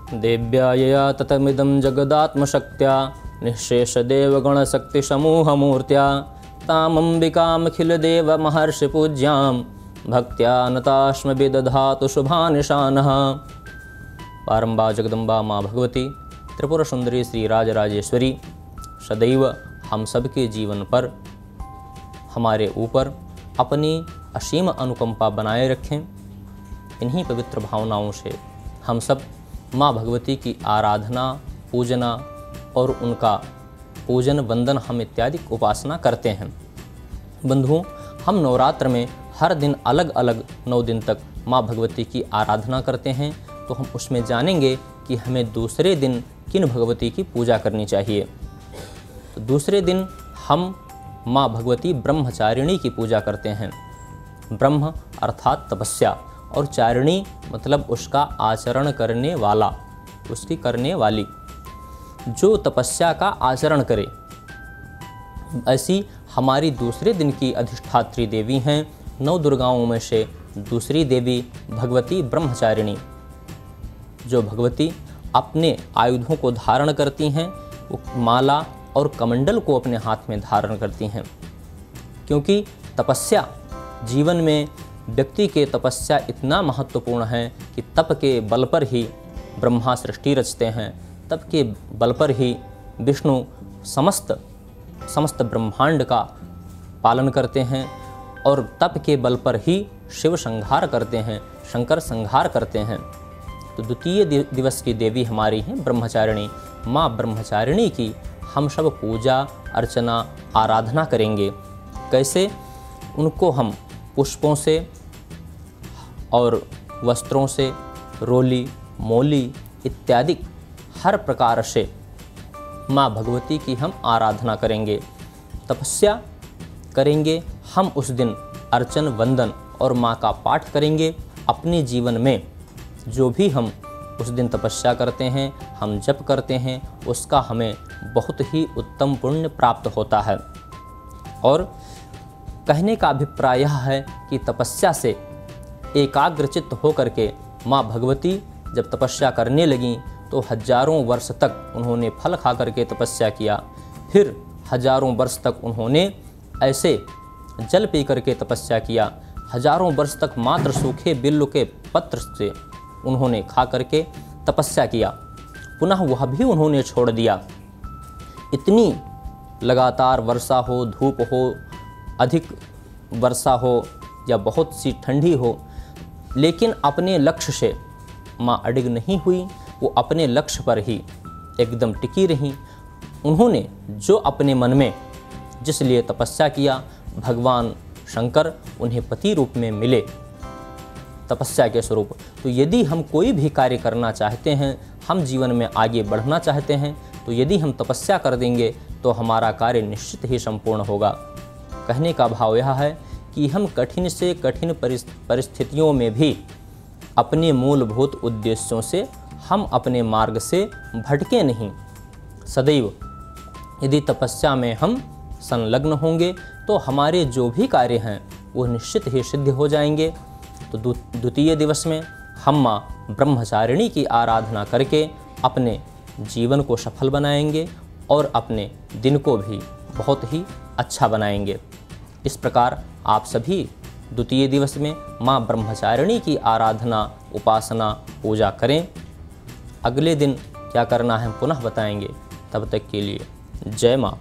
देव्या यया ततमिदं जगदात्मशक्त्या निःशेषदेवगणशक्तिसमूहमूर्त्या तामम्बिकामखिलदेवमहर्षिपूज्यां भक्त्या नतास्म विदधातु शुभानिशानः। पारंबा जगदम्बा माँ भगवती त्रिपुर सुंदरी श्री राजराजेश्वरी सदैव हम सबके जीवन पर, हमारे ऊपर अपनी असीम अनुकंपा बनाए रखें। इन्हीं पवित्र भावनाओं से हम सब माँ भगवती की आराधना, पूजना और उनका पूजन, वंदन हम इत्यादि उपासना करते हैं। बंधुओं, हम नवरात्र में हर दिन अलग अलग 9 दिन तक माँ भगवती की आराधना करते हैं। तो हम उसमें जानेंगे कि हमें दूसरे दिन किन भगवती की पूजा करनी चाहिए। तो दूसरे दिन हम माँ भगवती ब्रह्मचारिणी की पूजा करते हैं। ब्रह्म अर्थात तपस्या, और चारिणी मतलब उसका आचरण करने वाला, उसकी करने वाली, जो तपस्या का आचरण करे। ऐसी हमारी दूसरे दिन की अधिष्ठात्री देवी हैं। 9 दुर्गाओं में से दूसरी देवी भगवती ब्रह्मचारिणी, जो भगवती अपने आयुधों को धारण करती हैं, वो माला और कमंडल को अपने हाथ में धारण करती हैं। क्योंकि तपस्या जीवन में व्यक्ति के तपस्या इतना महत्वपूर्ण है कि तप के बल पर ही ब्रह्मा सृष्टि रचते हैं, तप के बल पर ही विष्णु समस्त ब्रह्मांड का पालन करते हैं, और तप के बल पर ही शिव संहार करते हैं, शंकर संहार करते हैं। तो द्वितीय दिवस की देवी हमारी हैं ब्रह्मचारिणी। माँ ब्रह्मचारिणी की हम सब पूजा अर्चना आराधना करेंगे। कैसे? उनको हम पुष्पों से और वस्त्रों से, रोली मोली इत्यादि हर प्रकार से माँ भगवती की हम आराधना करेंगे, तपस्या करेंगे। हम उस दिन अर्चन, वंदन और माँ का पाठ करेंगे। अपने जीवन में जो भी हम उस दिन तपस्या करते हैं, हम जप करते हैं, उसका हमें बहुत ही उत्तम पुण्य प्राप्त होता है। और कहने का अभिप्राय यह है कि तपस्या से एकाग्रचित्त होकर के माँ भगवती जब तपस्या करने लगीं तो हजारों वर्ष तक उन्होंने फल खा करके तपस्या किया। फिर हजारों वर्ष तक उन्होंने ऐसे जल पी करके तपस्या किया। हजारों वर्ष तक मात्र सूखे बिल्व के पत्र से उन्होंने खा करके तपस्या किया। पुनः वह भी उन्होंने छोड़ दिया। इतनी लगातार वर्षा हो, धूप हो, अधिक वर्षा हो या बहुत सी ठंडी हो, लेकिन अपने लक्ष्य से माँ अडिग नहीं हुई। वो अपने लक्ष्य पर ही एकदम टिकी रहीं। उन्होंने जो अपने मन में जिस लिए तपस्या किया, भगवान शंकर उन्हें पति रूप में मिले, तपस्या के स्वरूप। तो यदि हम कोई भी कार्य करना चाहते हैं, हम जीवन में आगे बढ़ना चाहते हैं, तो यदि हम तपस्या कर देंगे तो हमारा कार्य निश्चित ही संपूर्ण होगा। कहने का भाव यह है कि हम कठिन से कठिन परिस्थितियों में भी अपने मूलभूत उद्देश्यों से हम अपने मार्ग से भटके नहीं। सदैव यदि तपस्या में हम संलग्न होंगे तो हमारे जो भी कार्य हैं वो निश्चित ही सिद्ध हो जाएंगे। तो द्वितीय दिवस में हम माँ ब्रह्मचारिणी की आराधना करके अपने जीवन को सफल बनाएंगे और अपने दिन को भी बहुत ही अच्छा बनाएंगे। इस प्रकार आप सभी द्वितीय दिवस में माँ ब्रह्मचारिणी की आराधना, उपासना, पूजा करें। अगले दिन क्या करना है पुनः बताएंगे। तब तक के लिए जय माँ।